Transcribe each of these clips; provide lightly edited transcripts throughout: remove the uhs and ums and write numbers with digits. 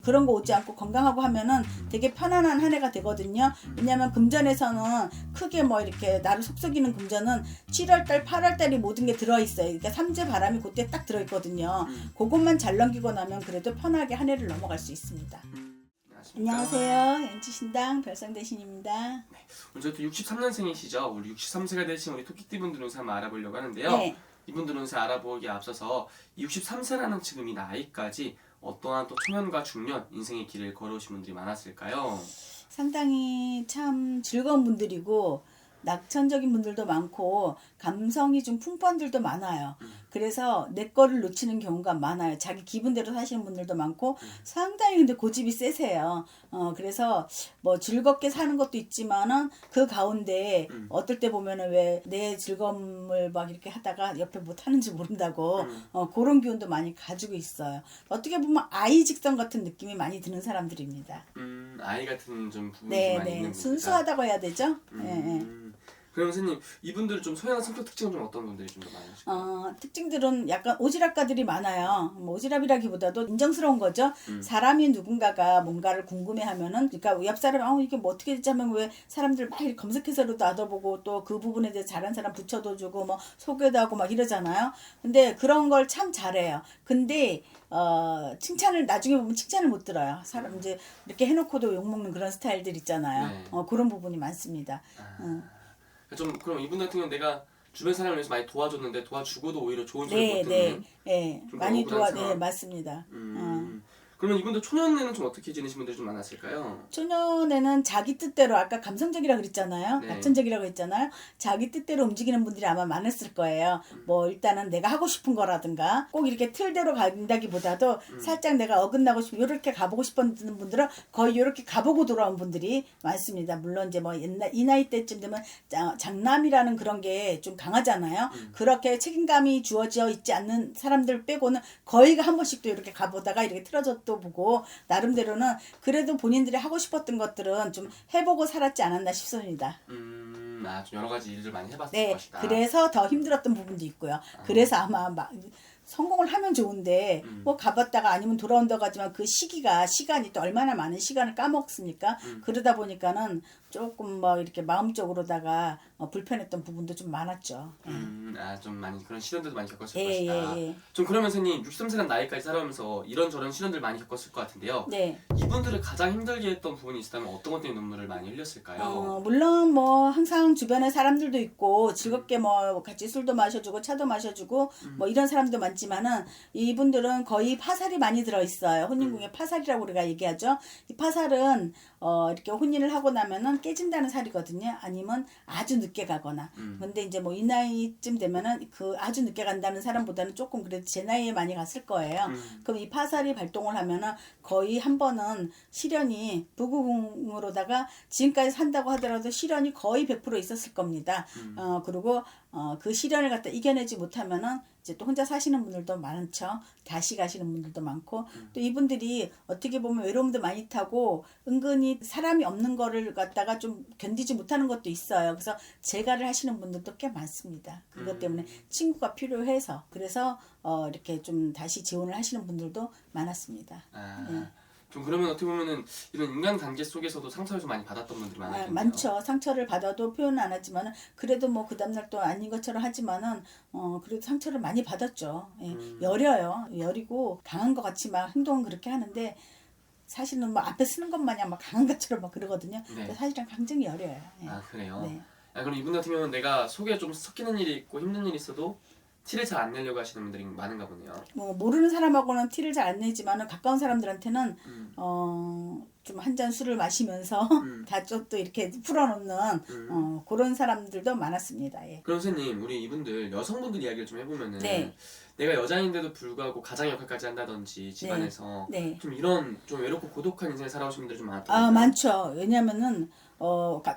그런 거 오지 않고 건강하고 하면은 되게 편안한 한 해가 되거든요. 왜냐면 금전에서는 크게 뭐 이렇게 나를 속썩이는 금전은 7월달, 8월달이 모든 게 들어있어요. 그러니까 삼재 바람이 그때 딱 들어있거든요. 그것만 잘 넘기고 나면 그래도 편하게 한 해를 넘어갈 수 있습니다. 안녕하세요. 연지신당 별상대신입니다. 네. 오늘 저희 또 63년생이시죠? 우리 63세가 되신 우리 토끼띠분들 운세 한번 알아보려고 하는데요. 네. 이분들 운세 알아보기에 앞서서 이 63세라는 지금 이 나이까지 어떠한 또 초년과 중년 인생의 길을 걸어오신 분들이 많았을까요? 상당히 참 즐거운 분들이고 낙천적인 분들도 많고 감성이 좀 풍부한 분들도 많아요. 그래서 내 거를 놓치는 경우가 많아요. 자기 기분대로 사시는 분들도 많고 상당히 근데 고집이 세세요. 그래서 뭐 즐겁게 사는 것도 있지만은 그 가운데 어떨 때 보면은 왜 내 즐거움을 막 이렇게 하다가 옆에 못 하는지 모른다고 그런 기운도 많이 가지고 있어요. 어떻게 보면 아이 직성 같은 느낌이 많이 드는 사람들입니다. 아이 같은 좀 부분이 네, 많이 있는 네. 분이다. 순수하다고 해야 되죠? 네. 그럼 선생님 이분들은 좀 소양한 성격 특징은 좀 어떤 분들이 좀 더 많으실까요? 특징들은 약간 오지랖가들이 많아요. 뭐 오지랖이라기보다도 인정스러운 거죠. 사람이 누군가가 뭔가를 궁금해하면은, 그러니까 옆 사람이 이게 뭐 어떻게 됐지 하면 왜 사람들 막 이렇게 검색해서라도 알아보고 또 그 부분에 대해 잘한 사람 붙여도 주고 뭐 소개도 하고 막 이러잖아요. 근데 그런 걸 참 잘해요. 근데 칭찬을 나중에 보면 칭찬을 못 들어요. 사람 이제 이렇게 해놓고도 욕먹는 그런 스타일들 있잖아요. 네. 그런 부분이 많습니다. 좀 그럼 이분 같은 경우는 내가 주변 사람을 위해서 많이 도와줬는데 도와주고도 오히려 좋은 소리 네, 못 네, 듣는 네. 좀 많이 억울한 네, 상황. 맞습니다. 그러면 이분들 초년에는 좀 어떻게 지내신 분들이 좀 많았을까요? 초년에는 자기 뜻대로 아까 감성적이라고 그랬잖아요. 네. 낙천적이라고 했잖아요. 자기 뜻대로 움직이는 분들이 아마 많았을 거예요. 뭐 일단은 내가 하고 싶은 거라든가 꼭 이렇게 틀대로 간다기보다도 살짝 내가 어긋나고 싶고 이렇게 가보고 싶은 분들은 거의 이렇게 가보고 돌아온 분들이 많습니다. 물론 이제 뭐 옛날 이 나이 때쯤 되면 장남이라는 그런 게 좀 강하잖아요. 그렇게 책임감이 주어져 있지 않는 사람들 빼고는 거의가 한 번씩 또 이렇게 가보다가 이렇게 틀어져 또 보고 나름대로는 그래도 본인들이 하고 싶었던 것들은 좀 해보고 살았지 않았나 싶습니다. 좀 여러 가지 일을 많이 해봤을 네, 것이다. 그래서 더 힘들었던 부분도 있고요. 그래서 아마 막 성공을 하면 좋은데 뭐 가봤다가 아니면 돌아온다고 하지만 그 시간이 또 얼마나 많은 시간을 까먹습니까? 그러다 보니까는 조금 뭐 이렇게 마음적으로다가 불편했던 부분도 좀 많았죠. 좀 많이 그런 시련들도 많이 겪었을 예, 것이다. 예, 예. 좀 그러면 선생님 63세란 나이까지 살아오면서 이런저런 시련들 많이 겪었을 것 같은데요. 네. 이분들을 가장 힘들게 했던 부분이 있다면 어떤 것 때문에 눈물을 많이 흘렸을까요? 물론 뭐 항상 주변에 사람들도 있고 즐겁게 뭐 같이 술도 마셔주고 차도 마셔주고 뭐 이런 사람도 많지만은 이분들은 거의 파살이 많이 들어있어요. 혼인궁에 파살이라고 우리가 얘기하죠. 이 파살은 이렇게 혼인을 하고 나면은 깨진다는 살이거든요. 아니면 아주 늦게 가거나. 근데 이제 뭐 이 나이쯤 되면은 그 아주 늦게 간다는 사람보다는 조금 그래도 제 나이에 많이 갔을 거예요. 그럼 이 파살이 발동을 하면은 거의 한 번은 실현이 부부궁으로다가 지금까지 산다고 하더라도 실현이 거의 100% 있었을 겁니다. 그리고 그 시련을 갖다 이겨내지 못하면은 이제 또 혼자 사시는 분들도 많죠. 다시 가시는 분들도 많고 또 이분들이 어떻게 보면 외로움도 많이 타고 은근히 사람이 없는 거를 갖다가 좀 견디지 못하는 것도 있어요. 그래서 재가를 하시는 분들도 꽤 많습니다. 그것 때문에 친구가 필요해서 그래서 이렇게 좀 다시 재혼을 하시는 분들도 많았습니다. 좀 그러면 어떻게 보면은 이런 인간관계 속에서도 상처를 좀 많이 받았던 분들이 많았겠네요. 많죠. 상처를 받아도 표현은 안 하지만은 그래도 뭐 그 다음날 또 아닌 것처럼 하지만은 그래도 상처를 많이 받았죠. 예. 여려요. 여리고 강한 것 같이 막 행동은 그렇게 하는데 사실은 뭐 앞에 쓰는 것 마냥 막 강한 것처럼 막 그러거든요. 네. 근데 사실은 굉장히 여려요. 예. 그래요? 네. 그럼 이분 같은 경우는 내가 속에 좀 섞이는 일이 있고 힘든 일이 있어도 티를 잘 안 내려고 하시는 분들이 많은가 보네요. 뭐 모르는 사람하고는 티를 잘 안 내지만은 가까운 사람들한테는 좀 한 잔 술을 마시면서 다 좀 또 이렇게 풀어놓는 그런 사람들도 많았습니다. 예. 그럼 선생님 우리 이분들 여성분들 이야기를 좀 해보면은 네. 내가 여자인데도 불구하고 가장 역할까지 한다든지 집안에서 네. 좀 이런 좀 외롭고 고독한 인생을 살아오신 분들이 좀 많았던 많죠. 왜냐면은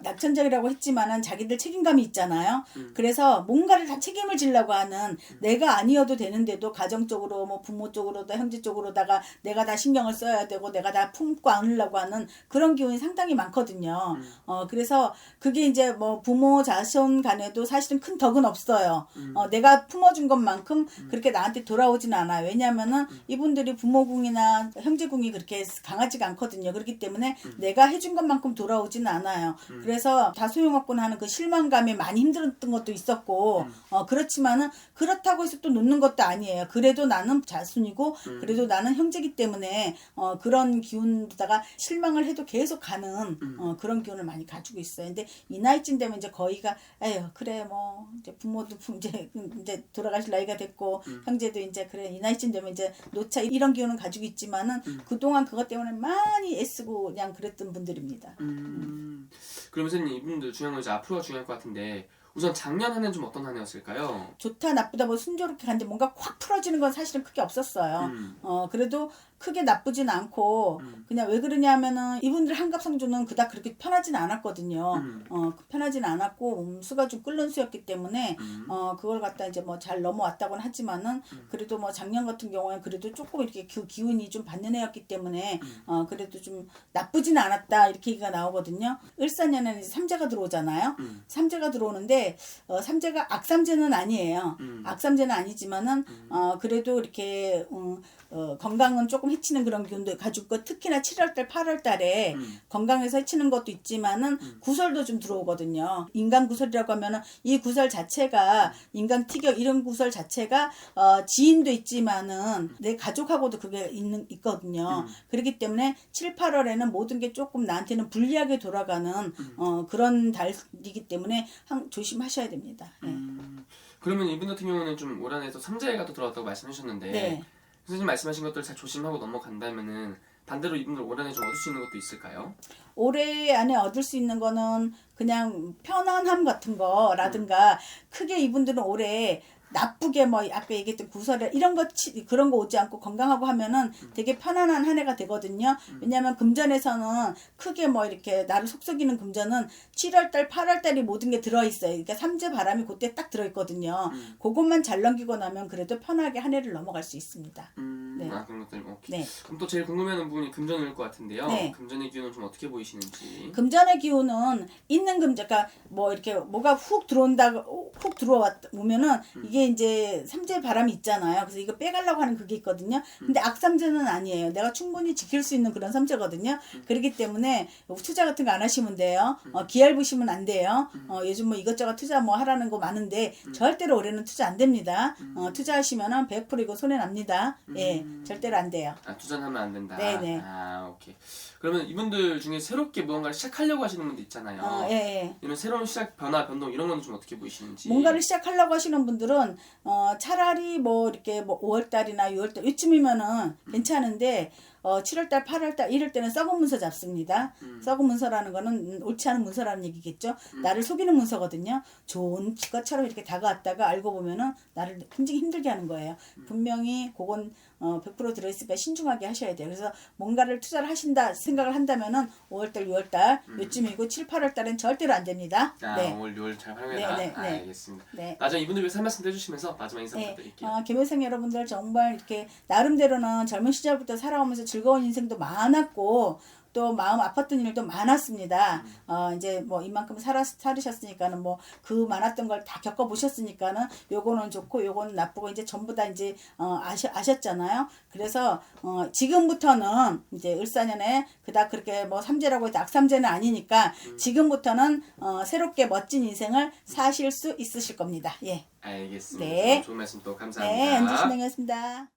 낙천적이라고 했지만은 자기들 책임감이 있잖아요. 그래서 뭔가를 다 책임을 지려고 하는 내가 아니어도 되는데도 가정적으로 뭐 부모 쪽으로도 형제 쪽으로다가 내가 다 신경을 써야 되고 내가 다 품고 안으려고 하는 그런 기운이 상당히 많거든요. 그래서 그게 이제 뭐 부모 자손 간에도 사실은 큰 덕은 없어요. 내가 품어준 것만큼 그렇게 나한테 돌아오진 않아요. 왜냐하면은 이분들이 부모궁이나 형제궁이 그렇게 강하지가 않거든요. 그렇기 때문에 내가 해준 것만큼 돌아오지는 않아요. 그래서 다 소용없구나 하는 그 실망감에 많이 힘들었던 것도 있었고 그렇지만은 그렇다고 해서 또 놓는 것도 아니에요. 그래도 나는 자손이고 그래도 나는 형제기 때문에 그런 기운에다가 실망을 해도 계속 가는 그런 기운을 많이 가지고 있어요. 근데 이 나이쯤 되면 이제 거의가 에휴 그래 뭐 이제 부모도 이제 돌아가실 나이가 됐고 형제도 이제 그래 이 나이쯤 되면 이제 놓자 이런 기운은 가지고 있지만은 그동안 그것 때문에 많이 애쓰고 그냥 그랬던 분들입니다. 그러면 선생님 이분들 중요한 건 이제 앞으로가 중요할 것 같은데 우선 작년 한 해는 좀 어떤 한 해였을까요? 좋다 나쁘다 뭐 순조롭게 갔는데 뭔가 확 풀어지는 건 사실은 크게 없었어요. 그래도 크게 나쁘진 않고 그냥 왜 그러냐면은 이분들 한갑상조는 그닥 그렇게 편하진 않았거든요. 편하진 않았고 수가 좀 끓는 수였기 때문에 그걸 갖다 이제 뭐 잘 넘어왔다고는 하지만은 그래도 뭐 작년 같은 경우에는 그래도 조금 이렇게 그 기운이 좀 받는 해였기 때문에 그래도 좀 나쁘진 않았다 이렇게 얘기가 나오거든요. 을사년에는 이제 삼재가 들어오잖아요. 삼재가 들어오는데 삼재가 악삼재는 아니에요. 악삼재는 아니지만은 그래도 이렇게 건강은 조금 해치는 그런 기운도 가지고 있고 특히나 7월달 8월달에 건강에서 해치는 것도 있지만은 구설도 좀 들어오거든요. 인간 구설이라고 하면은 이 구설 자체가 인간 티격 이런 구설 자체가 지인도 있지만은 내 가족하고도 그게 있거든요. 그렇기 때문에 7, 8월에는 모든 게 조금 나한테는 불리하게 돌아가는 그런 달이기 때문에 조심하셔야 됩니다. 네. 그러면 이분 같은 경우는 좀 올 한해에서 삼재가 또 들어왔다고 말씀하셨는데 네. 선생님 말씀하신 것들 잘 조심하고 넘어간다면은 반대로 이분들 올 한해 좀 얻을 수 있는 것도 있을까요? 올해 안에 얻을 수 있는 거는 그냥 편안함 같은 거라든가 크게 이분들은 올해 나쁘게 뭐 아까 얘기했던 구설에 이런 거 그런 거 오지 않고 건강하고 하면은 되게 편안한 한 해가 되거든요. 왜냐하면 금전에서는 크게 뭐 이렇게 나를 속썩이는 금전은 7월달, 8월달이 모든 게 들어있어요. 그러니까 삼재 바람이 그때 딱 들어있거든요. 그것만 잘 넘기고 나면 그래도 편하게 한 해를 넘어갈 수 있습니다. 네. 그런 것들 오케이. 네. 그럼 또 제일 궁금해하는 부분이 금전일 것 같은데요. 네. 금전의 기운은 좀 어떻게 보이시는지. 금전의 기운은 있는 금전, 그러니까 뭐 이렇게 뭐가 훅 들어오면은 이게 이제 삼재 바람이 있잖아요. 그래서 이거 빼가려고 하는 그게 있거든요. 근데 악삼재는 아니에요. 내가 충분히 지킬 수 있는 그런 삼재거든요. 그렇기 때문에 투자 같은 거 안 하시면 돼요. 기할 부시면 안 돼요. 요즘 뭐 이것저것 투자 뭐 하라는 거 많은데 절대로 올해는 투자 안 됩니다. 투자하시면은 100% 이거 손해 납니다. 예, 절대로 안 돼요. 투자는 하면 안 된다. 네네. 오케이. 그러면 이분들 중에 새롭게 무언가를 시작하려고 하시는 분들 있잖아요. 예. 이런 새로운 시작, 변화, 변동 이런 건 좀 어떻게 보이시는지. 뭔가를 시작하려고 하시는 분들은 차라리 뭐 이렇게 뭐 5월달이나 6월달 이쯤이면은 괜찮은데 7월달, 8월달 이럴 때는 썩은 문서 잡습니다. 썩은 문서라는 거는 옳지 않은 문서라는 얘기겠죠. 나를 속이는 문서거든요. 좋은 것처럼 이렇게 다가왔다가 알고 보면은 나를 굉장히 힘들게 하는 거예요. 분명히 그건 100% 들어있으니까 신중하게 하셔야 돼요. 그래서 뭔가를 투자를 하신다 생각을 한다면은 5월달, 6월달 요쯤이고 7, 8월달은 절대로 안 됩니다. 네. 5월, 6월 잘 활용해라. 네. 알겠습니다. 네. 나중에 이분들 위해서 한 말씀 해주시면서 마지막 인사 네. 부탁드릴게요. 김혜성 여러분들 정말 이렇게 나름대로는 젊은 시절부터 살아오면서 즐거운 인생도 많았고 또 마음 아팠던 일도 많았습니다. 이제 뭐 이만큼 살으셨으니까는 뭐 그 많았던 걸 다 겪어보셨으니까는 요거는 좋고 요거는 나쁘고 이제 전부 다 이제 아셨잖아요. 그래서 지금부터는 이제 을사년에 그닥 그렇게 뭐 삼재라고 해도 악삼재는 아니니까 지금부터는 새롭게 멋진 인생을 사실 수 있으실 겁니다. 예. 알겠습니다. 네. 좋은 말씀 또 감사합니다. 네, MG 진행했습니다.